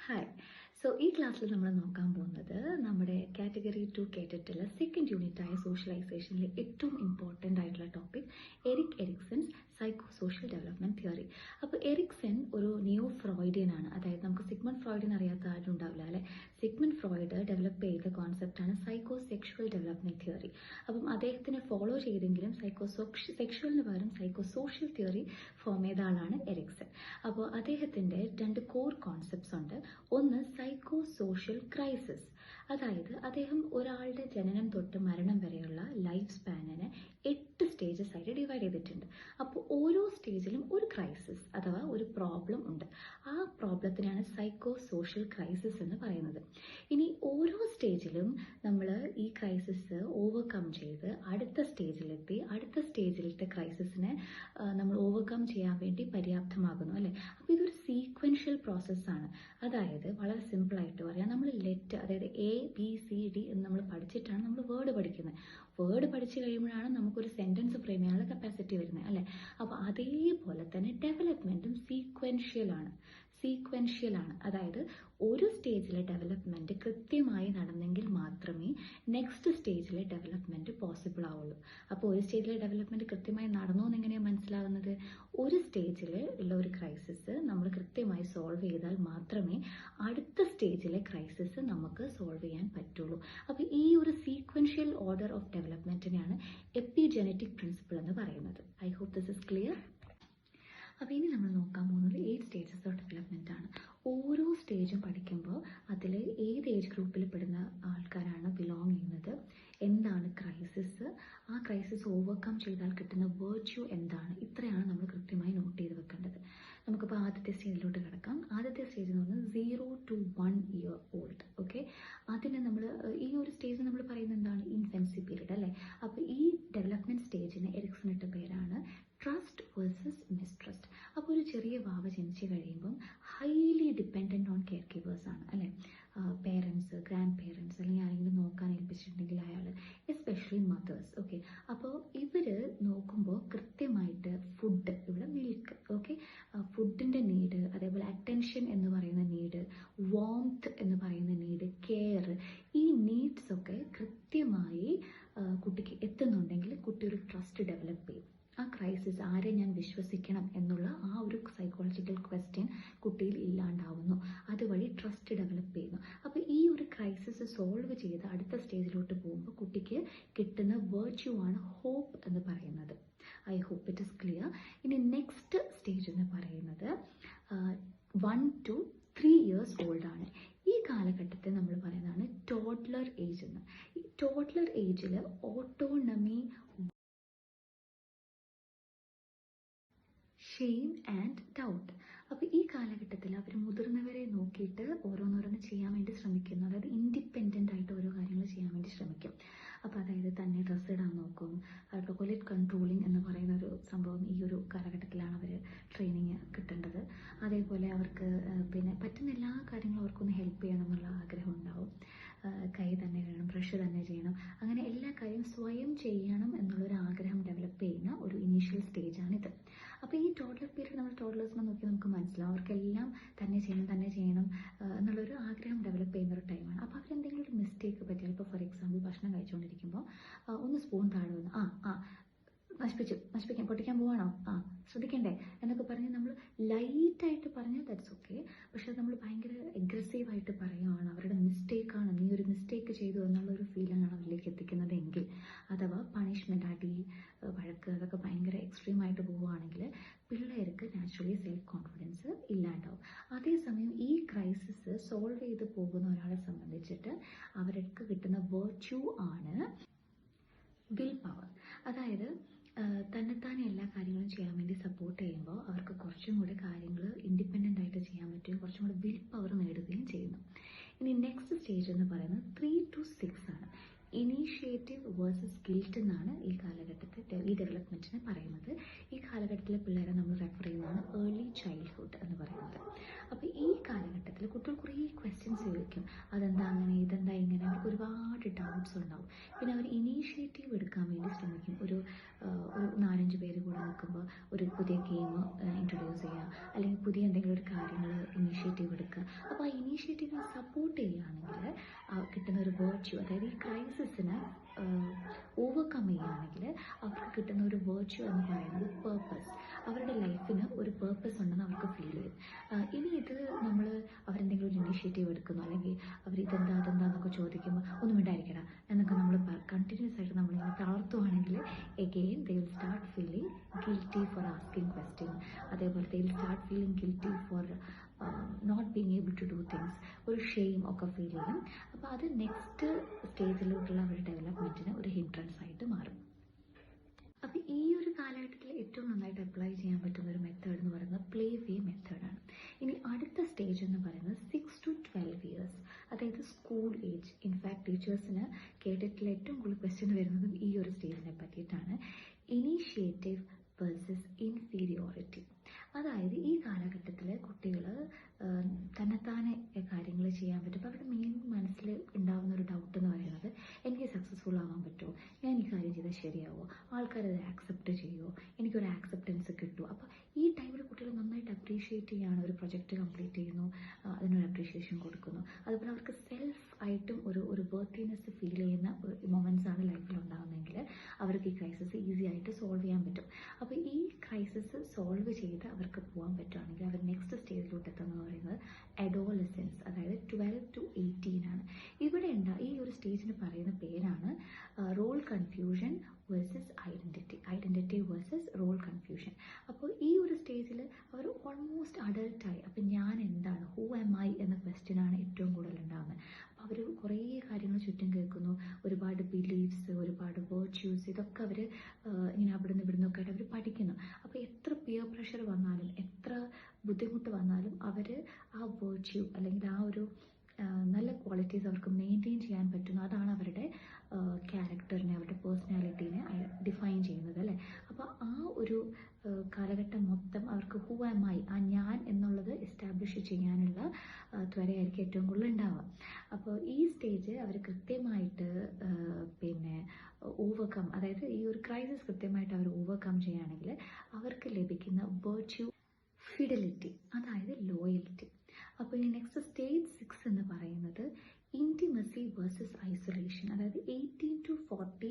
Hi. ഈ ക്ലാസ്സിൽ നമ്മൾ നോക്കാൻ പോകുന്നത് നമ്മുടെ കാറ്റഗറി 2 കേട്ടിട്ടുള്ള സെക്കൻഡ് യൂണിറ്റായ സോഷ്യലൈസേഷനിലെ ഏറ്റവും ഇമ്പോർട്ടൻ്റ് ആയിട്ടുള്ള topic Erikson's psycho social development theory. അപ്പോൾ എറിക്സൺ ഒരു നിയോ ഫ്രോയിഡിയൻ ആണ്. അതായത് നമുക്ക് സിഗ്മണ്ട് ഫ്രോയിഡിനെ അറിയാത്ത ആരും ഉണ്ടാവില്ല അല്ലേ. സിഗ്മണ്ട് ഫ്രോയിഡ് ഡെവലപ്പ് ചെയ്ത കോൺസെപ്റ്റാണ് സൈക്കോ സെക്ഷുവൽ ഡെവലപ്മെൻറ്റ് തിയറി. അപ്പം അദ്ദേഹത്തിനെ ഫോളോ ചെയ്തെങ്കിലും സെക്ഷുവലിന് പകരം സൈക്കോ സോഷ്യൽ തിയറി ഫോം ചെയ്ത ആളാണ് എറിക്സൺ. അപ്പോൾ അദ്ദേഹത്തിൻ്റെ 2 കോർ കോൺസെപ്റ്റ്സ് ഉണ്ട്. ഒന്ന് സൈക്കോ സോഷ്യൽ ക്രൈസിസ്, അതായത് അദ്ദേഹം ഒരാളുടെ ജനനം തൊട്ട് മരണം വരെയുള്ള ലൈഫ് സ്പാനിനെ 8 സ്റ്റേജസ് ആയിട്ട് ഡിവൈഡ് ചെയ്തിട്ടുണ്ട്. അപ്പോൾ ഓരോ സ്റ്റേജിലും ഒരു ക്രൈസിസ് അഥവാ ഒരു പ്രോബ്ലം ഉണ്ട്. ആ പ്രോബ്ലത്തിനാണ് സൈക്കോ സോഷ്യൽ ക്രൈസിസ് എന്ന് പറയുന്നത്. ഇനി ഓരോ സ്റ്റേജിലും നമ്മൾ ഈ ക്രൈസിസ് ഓവർകം ചെയ്ത് അടുത്ത സ്റ്റേജിലെത്തി അടുത്ത സ്റ്റേജിലത്തെ ക്രൈസിസിനെ നമ്മൾ ഓവർകം ചെയ്യാൻ വേണ്ടി പര്യാപ്തമാകുന്നു അല്ലേ. അപ്പോൾ ഇതൊരു സീക്വൻഷ്യൽ പ്രോസസ്സാണ്. അതായത് വളരെ സിമ്പിളായിട്ട് പറയാം, നമ്മൾ ലെറ്റർ അതായത് ABCD എന്ന് നമ്മൾ പഠിച്ചിട്ടാണ് നമ്മൾ വേർഡ് പഠിക്കുന്നത്. വേർഡ് പഠിച്ചു കഴിയുമ്പോഴാണ് നമുക്കൊരു സെൻറ്റൻസ് ഫ്രെയിം ചെയ്യാനുള്ള കപ്പാസിറ്റി വരുന്നത് അല്ലേ. അപ്പോൾ അതേപോലെ തന്നെ ഡെവലപ്മെൻറ്റും സീക്വൻഷ്യലാണ്. അതായത് ഒരു സ്റ്റേജിലെ ഡെവലപ്മെൻറ്റ് കൃത്യമായി നടന്നെങ്കിൽ മാത്രമേ നെക്സ്റ്റ് സ്റ്റേജിലെ ഡെവലപ്മെൻറ്റ് പോസിബിൾ ആവുള്ളൂ. അപ്പോൾ ഒരു സ്റ്റേജിലെ ഡെവലപ്മെൻറ്റ് കൃത്യമായി നടന്നു എന്നെങ്ങനെയാണ് മനസ്സിലാവുന്നത്? ഒരു സ്റ്റേജിൽ ഉള്ള ഒരു ക്രൈസിസ് നമ്മൾ കൃത്യമായി സോൾവ് ചെയ്താൽ മാത്രമേ അടുത്ത സ്റ്റേജിലെ ക്രൈസിസ് നമുക്ക് സോൾവ് ചെയ്യാൻ പറ്റുള്ളൂ. അപ്പോൾ ഈ ഒരു സീക്വൻഷ്യൽ ഓർഡർ ഓഫ് ഡെവലപ്മെൻറ്റിനെയാണ് എപ്പിജെനറ്റിക് പ്രിൻസിപ്പിൾ എന്ന് പറയുന്നത്. I hope this is clear. അപ്പോൾ ഇനി നമ്മൾ നോക്കാൻ പോകുന്നത് 8 സ്റ്റേജസ് ഓഫ് ഡെവലപ്മെൻ്റ് ആണ്. ഓരോ സ്റ്റേജും പഠിക്കുമ്പോൾ അതിൽ ഏത് ഏജ് ഗ്രൂപ്പിൽ പെടുന്ന ആൾക്കാരാണ് ബിലോങ് ചെയ്യുന്നത്, എന്താണ് ക്രൈസിസ്, ആ ക്രൈസിസ് ഓവർകം ചെയ്താൽ കിട്ടുന്ന വേർച്യൂ എന്താണ്, ഇത്രയാണ് നമ്മൾ കൃത്യമായി നോട്ട് ചെയ്ത് വെക്കേണ്ടത്. നമുക്കിപ്പോൾ ആദ്യത്തെ സ്റ്റേജിലോട്ട് കിടക്കാം. ആദ്യത്തെ സ്റ്റേജ് എന്ന് പറഞ്ഞാൽ 0 to 1 year old. ഓക്കെ, അതിന് നമ്മൾ ഈ ഒരു സ്റ്റേജ് നമ്മൾ പറയുന്നത് എന്താണ്? ഇൻഫൻസി പീരീഡ് അല്ലേ. അപ്പോൾ ഈ ഡെവലപ്മെൻറ്റ് സ്റ്റേജിന് എറിക്സൺ ഇട്ട പേരാണ് ട്രസ്റ്റ് വേഴ്സസ് മിസ്ട്രസ്റ്റ്. അപ്പോൾ ഒരു ചെറിയ വാവ ജനിച്ച് കഴിയുമ്പം highly dependent on care givers ആണ് അല്ലേ. പേരൻസ്, ഗ്രാൻഡ് പേരൻസ് അല്ലെങ്കിൽ ആരെങ്കിലും നോക്കാൻ ഏൽപ്പിച്ചിട്ടുണ്ടെങ്കിൽ അയാൾ, എസ്പെഷ്യലി മദേഴ്സ്. ഓക്കെ, അപ്പോൾ ഇവർ നോക്കുമ്പോൾ കൃത്യമായിട്ട് ഫുഡ്, ഇവിടെ മിൽക്ക്, ഓക്കെ, ഫുഡിൻ്റെ നീഡ്, അതേപോലെ അറ്റൻഷൻ എന്ന് പറയുന്ന നീഡ്, വാംത്ത് എന്ന് പറയുന്ന നീഡ്, കെയർ, ഈ നീഡ്സ് ഒക്കെ കൃത്യമായി കുട്ടിക്ക് എത്തുന്നുണ്ടെങ്കിൽ കുട്ടി ഒരു ട്രസ്റ്റ് ഡെവലപ്പ് ചെയ്യും. ആ ക്രൈസിസ്, ആരെ ഞാൻ വിശ്വസിക്കണം എന്നുള്ള ആ ഒരു സൈക്കോളജിക്കൽ ക്വസ്റ്റ്യൻ കുട്ടിയിൽ ഇല്ലാണ്ടാവുന്നു. അതുവഴി ട്രസ്റ്റ് ഡെവലപ്പ് ചെയ്യുന്നു. അപ്പോൾ ഈ ഒരു ക്രൈസിസ് സോൾവ് ചെയ്ത് അടുത്ത സ്റ്റേജിലോട്ട് പോകുമ്പോൾ കുട്ടിക്ക് കിട്ടുന്ന വേർച്യൂ ആണ് ഹോപ്പ് എന്ന് പറയുന്നത്. I hope it is clear. ഇനി നെക്സ്റ്റ് സ്റ്റേജ് എന്ന് പറയുന്നത് 1 to 3 years ഓൾഡ് ആണ്. ഈ കാലഘട്ടത്തെ നമ്മൾ പറയുന്നതാണ് ടോഡ്ലർ ഏജ് എന്ന്. ഈ ടോഡ്ലർ ഏജിൽ ഓട്ടോണമി, ഷെയിം ആൻഡ് ഡൗട്ട്. അപ്പോൾ ഈ കാലഘട്ടത്തിൽ അവർ മുതിർന്നവരെ നോക്കിയിട്ട് ഓരോന്നോരോന്ന് ചെയ്യാൻ വേണ്ടി ശ്രമിക്കുന്നു. അതായത് ഇൻഡിപെൻഡൻ്റ് ആയിട്ട് ഓരോ കാര്യങ്ങൾ ചെയ്യാൻ വേണ്ടി ശ്രമിക്കും. അപ്പോൾ അതായത് തന്നെ ഡ്രസ്സ് ഇടാൻ നോക്കും. ടോയ്ലറ്റ് കൺട്രോളിങ് എന്ന് പറയുന്ന ഒരു സംഭവം ഈ ഒരു കാലഘട്ടത്തിലാണ് അവർ ട്രെയിനിങ് കിട്ടേണ്ടത്. അതേപോലെ അവർക്ക് പിന്നെ പറ്റുന്ന എല്ലാ കാര്യങ്ങളും അവർക്കൊന്ന് ഹെൽപ്പ് ചെയ്യണം എന്നുള്ള ആഗ്രഹം ഉണ്ടാവും. കൈ തന്നെ വേണം, ബ്രഷ് തന്നെ ചെയ്യണം, അങ്ങനെ എല്ലാ കാര്യവും സ്വയം ചെയ്യണം എന്നുള്ളൊരു ആഗ്രഹം ഡെവലപ്പ് ചെയ്യുന്ന ഒരു ഇനീഷ്യൽ സ്റ്റേജാണിത്. അപ്പോൾ ഈ ടോഡ്ലർ പീരീഡ് നമ്മൾ ടോഡ്ലേഴ്സിനെ നോക്കി നമുക്ക് മനസ്സിലാവും അവർക്കെല്ലാം തന്നെ ചെയ്യണം എന്നുള്ളൊരു ആഗ്രഹം ഡെവലപ്പ് ചെയ്യുന്ന ഒരു ടൈമാണ്. അപ്പോൾ അവരെന്തെങ്കിലും ഒരു മിസ്റ്റേക്ക് പറ്റിയാൽ, ഇപ്പോൾ ഫോർ എക്സാമ്പിൾ ഭക്ഷണം കഴിച്ചുകൊണ്ടിരിക്കുമ്പോൾ ഒന്ന് സ്പൂൺ താഴെ വന്ന് നശിപ്പിക്കാൻ പൊട്ടിക്കാൻ പോവാണോ, ശ്രദ്ധിക്കണ്ടേ എന്നൊക്കെ പറഞ്ഞ് നമ്മൾ ലൈറ്റായിട്ട് പറഞ്ഞാൽ ദാറ്റ്സ് ഓക്കെ. പക്ഷെ അത് നമ്മൾ ഭയങ്കര അഗ്രസീവായിട്ട് പറയുകയാണ്, അവരുടെ മിസ്റ്റേക്കാണ്, നീ ഒരു മിസ്റ്റേക്ക് ചെയ്തു എന്നുള്ളൊരു ഫീലിംഗാണ് അവരിലേക്ക് എത്തിക്കുന്നത് എങ്കിൽ, അഥവാ പണിഷ്മെൻറ്റ്, അടി, വഴക്ക്, അതൊക്കെ ഭയങ്കര എക്സ്ട്രീമായിട്ട് പോവുകയാണെങ്കിൽ പിള്ളേർക്ക് നാച്ചുറലി സെൽഫ് കോൺഫിഡൻസ് ഇല്ലാണ്ടാവും. അതേസമയം ഈ ക്രൈസിസ് സോൾവ് ചെയ്ത് പോകുന്ന ഒരാളെ സംബന്ധിച്ചിട്ട് അവർക്ക് കിട്ടുന്ന വേർച്യൂ ആണ് വിൽ പവർ. അതായത് തന്നെത്താനെ എല്ലാ കാര്യങ്ങളും ചെയ്യാൻ വേണ്ടി സപ്പോർട്ട് ചെയ്യുമ്പോൾ അവർക്ക് കുറച്ചും കൂടെ കാര്യങ്ങൾ ഇൻഡിപെൻഡൻ്റ് ആയിട്ട് ചെയ്യാൻ പറ്റുകയും കുറച്ചും കൂടെ വിൽ പവർ നേടുകയും ചെയ്യുന്നു. ഇനി നെക്സ്റ്റ് സ്റ്റേജ് എന്ന് പറയുന്നത് 3 to 6 ആണ്. ഇനീഷ്യേറ്റീവ് വേഴ്സസ് ഗിൽറ്റ് എന്നാണ് ഈ കാലഘട്ടത്തിൽ ഈ ഡെവലപ്മെൻറ്റിനെ പറയുന്നത്. ഈ കാലഘട്ടത്തിലെ പിള്ളേരെ നമ്മൾ റെഫർ ചെയ്യുന്നതാണ് ഏർലി ചൈൽഡ്ഹുഡ് എന്ന് പറയുന്നത്. അപ്പോൾ ഈ കാലഘട്ടത്തിൽ കുട്ടികൾ കുറേ ക്വസ്റ്റ്യൻസ് ചോദിക്കും, അതെന്താ അങ്ങനെ, ഇതെന്താ ഇങ്ങനെ, അവർക്ക് ഒരുപാട് ഡൗട്ട്സ് ഉണ്ടാവും. പിന്നെ അവർ ഇനീഷ്യേറ്റീവ് എടുക്കാൻ വേണ്ടി ശ്രമിക്കും. ഒരു 4-5 പേര് കൂടെ നിൽക്കുമ്പോൾ ഒരു പുതിയ ഗെയിം ഇൻട്രൊഡ്യൂസ് ചൂസ് ചെയ്യുക, അല്ലെങ്കിൽ പുതിയ എന്തെങ്കിലും ഒരു കാര്യങ്ങൾ ഇനീഷ്യേറ്റീവ് എടുക്കുക. അപ്പോൾ ആ ഇനീഷ്യേറ്റീവിനെ സപ്പോർട്ട് ചെയ്യുകയാണെങ്കിൽ കിട്ടുന്ന ഒരു വേർച്യു, അതായത് ഈ ക്രൈസിസിനെ ഓവർകം ചെയ്യുകയാണെങ്കിൽ അവർക്ക് കിട്ടുന്ന ഒരു വേർച്യു എന്ന് പറയുന്നത് പേർപ്പസ്. അവരുടെ ലൈഫിന് ഒരു പേർപ്പസ് ഉണ്ടെന്ന് അവർക്ക് ഫീൽ ചെയ്യും. ഇനി ഇത് നമ്മൾ അവരെന്തെങ്കിലും ഒരു ഇനീഷ്യേറ്റീവ് എടുക്കുന്നു, അല്ലെങ്കിൽ അവർ അതെന്താന്നൊക്കെ ചോദിക്കുമ്പോൾ ഒന്നും ഉണ്ടായിരിക്കണം എന്നൊക്കെ നമ്മൾ കണ്ടിന്യൂസ് ആയിട്ട് നമ്മളിങ്ങനെ തളർത്തുവാണെങ്കിൽ again they will start feeling guilty for asking question. അതേപോലെ they will start feeling guilty for not being able to do things. ഒരു ഷെയിം ഒക്കെ ഫീൽ ചെയ്യും. അപ്പോൾ അത് നെക്സ്റ്റ് സ്റ്റേജിലോട്ടുള്ള അവരുടെ ഡെവലപ്മെൻറ്റിന് ഒരു ഹിൻഡ്രൻസ് ആയിട്ട് മാറും. അപ്പോൾ ഈ ഒരു കാലഘട്ടത്തിൽ ഏറ്റവും നന്നായിട്ട് അപ്ലൈ ചെയ്യാൻ പറ്റുന്ന ഒരു മെത്തേഡ് എന്ന് പറയുന്നത് പ്ലേ വേ മെത്തേഡാണ്. ഇനി അടുത്ത സ്റ്റേജ് എന്ന് പറയുന്നത് 6 to 12 ഇയേഴ്സ്, അതായത് സ്കൂൾ ഏജ്. ഇൻഫാക്ട് ടീച്ചേഴ്സിന് കേട്ടിട്ടുള്ള ഏറ്റവും കൂടുതൽ ക്വസ്റ്റ്യൻ വരുന്നതും ഈ ഒരു സ്റ്റേജിനെ പറ്റിയിട്ടാണ്. Initiative versus inferiority. അതായത് ഈ കാലഘട്ടത്തിൽ കുട്ടികൾ തന്നെത്താനെ കാര്യങ്ങൾ ചെയ്യാൻ പറ്റും. അപ്പോൾ അവരുടെ മെയിൻ മനസ്സിൽ ഉണ്ടാകുന്ന ഒരു ഡൗട്ട് എന്ന് പറയുന്നത്, എനിക്ക് സക്സസ്ഫുൾ ആവാൻ പറ്റുമോ, ഞാൻ ഈ കാര്യം ചെയ്താൽ ശരിയാവുമോ, ആൾക്കാരത് ആക്സെപ്റ്റ് ചെയ്യുമോ, എനിക്കൊരു ആക്സെപ്റ്റൻസ് കിട്ടുമോ. അപ്പോൾ ഈ ടൈമിൽ കുട്ടികൾ നന്നായിട്ട് അപ്രീഷിയേറ്റ് ചെയ്യുകയാണ്. ഒരു പ്രൊജക്റ്റ് കംപ്ലീറ്റ് ചെയ്യുന്നു, അതിനൊരു അപ്രീഷിയേഷൻ കൊടുക്കുന്നു. അതുപോലെ അവർക്ക് സെൽഫ് ആയിട്ടും ഒരു വർത്തിനെസ് ഫീൽ ചെയ്യുന്ന മൊമെൻറ്റ്സ് ആണ് ലൈഫിൽ ഉണ്ടാകുന്നതെങ്കിൽ അവർക്ക് ഈ ക്രൈസിസ് ഈസി ആയിട്ട് സോൾവ് ചെയ്യാൻ പറ്റും. അപ്പോൾ ഈ ക്രൈസിസ് സോൾവ് ചെയ്ത് അവർക്ക് പോകാൻ പറ്റുകയാണെങ്കിൽ അവർ നെക്സ്റ്റ് സ്റ്റേജിലോട്ട് എത്തുന്നത് പറയുന്നത് അഡോളസെൻസ്, അതായത് 12 to 18 ആണ്. ഇവിടെ ഈ ഒരു സ്റ്റേജിന് പറയുന്ന പേരാണ് role confusion versus identity versus role confusion. അപ്പോൾ ഈ ഒരു സ്റ്റേജിൽ അവർ ഓൾമോസ്റ്റ് അഡൾട്ടായി. അപ്പം ഞാൻ എന്താണ്, ഹൂ ആം ഐ എന്ന ക്വസ്റ്റ്യനാണ് ഏറ്റവും കൂടുതൽ ഉണ്ടാകുന്നത്. അപ്പോൾ അവർ കുറേ കാര്യങ്ങൾ ചുറ്റും കേൾക്കുന്നു, ഒരുപാട് ബിലീഫ്സ്, ഒരുപാട് വേർച്യൂസ്, ഇതൊക്കെ അവർ ഇങ്ങനെ അവിടുന്ന് ഇവിടുന്നൊക്കെ ആയിട്ട് അവർ പഠിക്കുന്നു. അപ്പോൾ എത്ര പിയർ പ്രഷർ വന്നാലും എത്ര ബുദ്ധിമുട്ട് വന്നാലും അവർ ആ വേർച്യൂ അല്ലെങ്കിൽ ആ ഒരു നല്ല ക്വാളിറ്റീസ് അവർക്ക് മെയിൻറ്റെയിൻ ചെയ്യാൻ പറ്റുന്നു. അതാണ് അവരുടെ ക്യാരക്ടറിനെ, അവരുടെ പേഴ്സണാലിറ്റീനെ ഡിഫൈൻ ചെയ്യുന്നത്, അല്ലേ. അപ്പോൾ ആ ഒരു കാലഘട്ടം മൊത്തം അവർക്ക് ഹൂ ആം ഐ, ആ ഞാൻ എന്നുള്ളത് എസ്റ്റാബ്ലിഷ് ചെയ്യാനുള്ള ത്വരയായിരിക്കും ഏറ്റവും കൂടുതൽ ഉണ്ടാവുക. അപ്പോൾ ഈ സ്റ്റേജ് അവർ കൃത്യമായിട്ട് ഓവർകം, അതായത് ഈ ഒരു ക്രൈസിസ് കൃത്യമായിട്ട് അവർ ഓവർകം ചെയ്യുകയാണെങ്കിൽ അവർക്ക് ലഭിക്കുന്ന വേർച്യൂ ഫിഡലിറ്റി, അതായത് ലോയൽറ്റി. അപ്പോൾ ഈ നെക്സ്റ്റ് സ്റ്റേജ് 6 എന്ന് പറയുന്നത് ഇൻറ്റിമസി വേഴ്സസ് ഐസൊലേഷൻ. അതായത് 18 to 40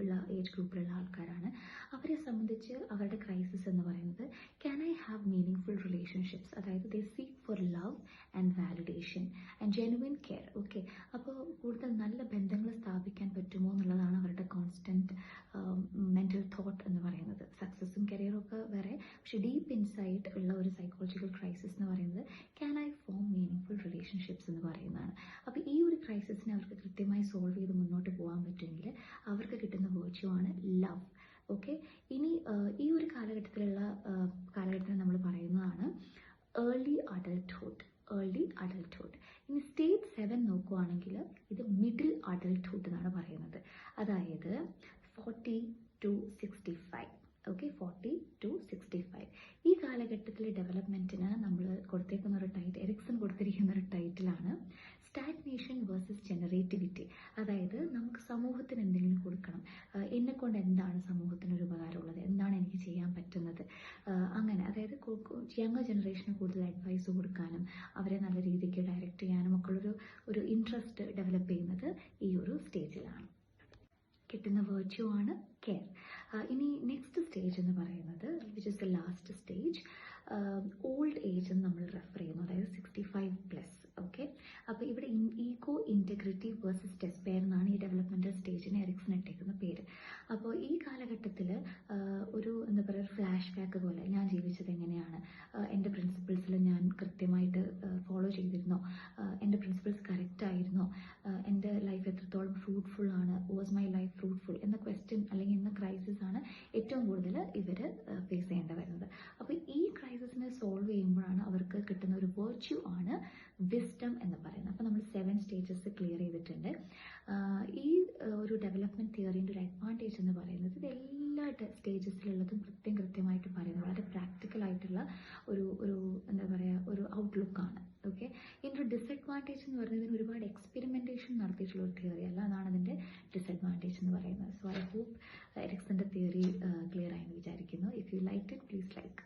ഉള്ള ഏജ് ഗ്രൂപ്പിലുള്ള ആൾക്കാരാണ്. അവരെ സംബന്ധിച്ച് അവരുടെ ക്രൈസിസ് എന്ന് പറയുന്നത് can I have meaning relationships, അതായത് they seek for love and validation and genuine care. Okay, അപ്പോൾ കൂടുതൽ നല്ല ബന്ധങ്ങൾ സ്ഥാപിക്കാൻ പറ്റുമോ എന്നുള്ളതാണ് അവരുടെ കോൺസ്റ്റൻറ്റ് മെൻ്റൽ തോട്ട് എന്ന് പറയുന്നത്. സക്സസ്സും കരിയറും ഒക്കെ വേറെ, പക്ഷേ ഡീപ്പ് ഇൻസൈഡ് ഉള്ള ഒരു സൈക്കോളജിക്കൽ ക്രൈസിസ് എന്ന് പറയുന്നത് can I form meaning relationships എന്ന് പറയുന്നതാണ്. അപ്പോൾ ഈ ഒരു ക്രൈസിസിനെ അവർക്ക് കൃത്യമായി സോൾവ് ചെയ്ത് മുന്നോട്ട് പോകാൻ പറ്റുമെങ്കിൽ അവർക്ക് കിട്ടുന്ന വേർച്യൂ ആണ് ലവ്. ഓക്കെ, ഇനി ഈ ഒരു കാലഘട്ടത്തിൽ നമ്മൾ പറയുന്നതാണ് ഏർലി അഡൽട്ട്ഹുഡ്. ഇനി സ്റ്റേജ് 7 നോക്കുവാണെങ്കിൽ ഇത് മിഡിൽ അഡൽട്ട്ഹുഡ് എന്നാണ് പറയുന്നത്. അതായത് 40 to 65. Okay, 40 to 65. ഈ കാലഘട്ടത്തിലെ ഡെവലപ്മെൻറ്റിന് നമ്മൾ കൊടുത്തേക്കുന്ന ഒരു എറിക്സൺ കൊടുത്തിരിക്കുന്ന ഒരു ടൈറ്റിലാണ് സ്റ്റാഗ്നേഷൻ വേഴ്സസ് ജനറേറ്റിവിറ്റി. അതായത് നമുക്ക് സമൂഹത്തിന് എന്തെങ്കിലും കൊടുക്കണം, എന്നെക്കൊണ്ട് എന്താണ് സമൂഹത്തിന് ഒരു ഉപകാരമുള്ളത്, എന്താണ് എനിക്ക് ചെയ്യാൻ പറ്റുന്നത്, അങ്ങനെ. അതായത് യങ്ങർ ജനറേഷന് കൂടുതൽ അഡ്വൈസ് കൊടുക്കാനും അവരെ നല്ല രീതിക്ക് ഡയറക്റ്റ് ചെയ്യാനും ഒക്കെ ഒരു ഇൻട്രസ്റ്റ് ഡെവലപ്പ് ചെയ്യുന്നത് ഈ ഒരു സ്റ്റേജിലാണ്. കിട്ടുന്ന വേർച്യൂ ആണ് കെയർ. ഇനി നെക്സ്റ്റ് സ്റ്റേജ് എന്ന് പറയുന്നത് which is the last stage, old age എന്ന് നമ്മൾ റെഫർ ചെയ്യുന്നു, അതായത് 65+. ഓക്കെ, അപ്പോൾ ഇവിടെ ഈഗോ ഇൻറ്റഗ്രിറ്റി വേഴ്സസ് ഡെസ്പെയർ എന്നാണ് ഈ ഡെവലപ്മെൻറ്റൽ സ്റ്റേജിന് എറിക്സൺ ഇട്ടേക്കുന്ന പേര്. അപ്പോൾ ഈ കാലഘട്ടത്തിൽ എന്താ പറയുക, ഫ്ലാഷ് ബാക്ക് പോലെ ഞാൻ ജീവിച്ചത് എങ്ങനെയാണ്, എൻ്റെ പ്രിൻസിപ്പിൾസിൽ ഞാൻ കൃത്യമായിട്ട് ഫോളോ ചെയ്തിരുന്നോ, എൻ്റെ പ്രിൻസിപ്പിൾസ് കറക്റ്റ് ആയിരുന്നോ, എൻ്റെ ലൈഫ് എത്രത്തോളം ഫ്രൂട്ട്ഫുൾ ആണ്, വാസ് മൈ ലൈഫ് ഫ്രൂട്ട്ഫുൾ എന്ന ക്വസ്റ്റ്യൻ അല്ലെങ്കിൽ എന്ന ക്രൈസിസ് ആണ് ഏറ്റവും കൂടുതൽ ഇവർ ഫേസ് ചെയ്യേണ്ടി വരുന്നത്. അപ്പോൾ ഈ ക്രൈസിസിനെ സോൾവ് ചെയ്യുമ്പോഴാണ് അവർക്ക് കിട്ടുന്ന ഒരു വേർച്യൂ ആണ് വിസ്ഡം എന്ന് പറയുന്നത്. അപ്പോൾ നമ്മൾ 7 സ്റ്റേജസ് ക്ലിയർ ചെയ്തിട്ടുണ്ട്. ഈ ഒരു ഡെവലപ്മെൻറ്റ് തിയറിൻ്റെ ഒരു അഡ്വാൻറ്റേജ് എന്ന് പറയുന്നത് ഇത് എല്ലാ സ്റ്റേജസിലുള്ളതും കൃത്യമായിട്ട് പറയുന്നത് വളരെ പ്രാക്ടിക്കലായിട്ടുള്ള എന്താ പറയുക, ഒരു ഔട്ട്ലുക്കാണ്. ഓക്കെ, ഇതിൻ്റെ ഡിസഡ്വാൻറ്റേജ് എന്ന് പറയുന്നത് ഇതിന് ഒരുപാട് എക്സ്പെരിമെൻറ്റേഷൻ നടത്തിയിട്ടുള്ള ഒരു തിയറി അല്ല, അതാണ് അതിൻ്റെ ഡിസഡ്വാൻറ്റേജ് എന്ന് പറയുന്നത്. സോ ഐ ഹോപ്പ് എറിക്സൻ്റെ തിയറി ക്ലിയർ ആയെന്ന് വിചാരിക്കുന്നു. If you like it, please like.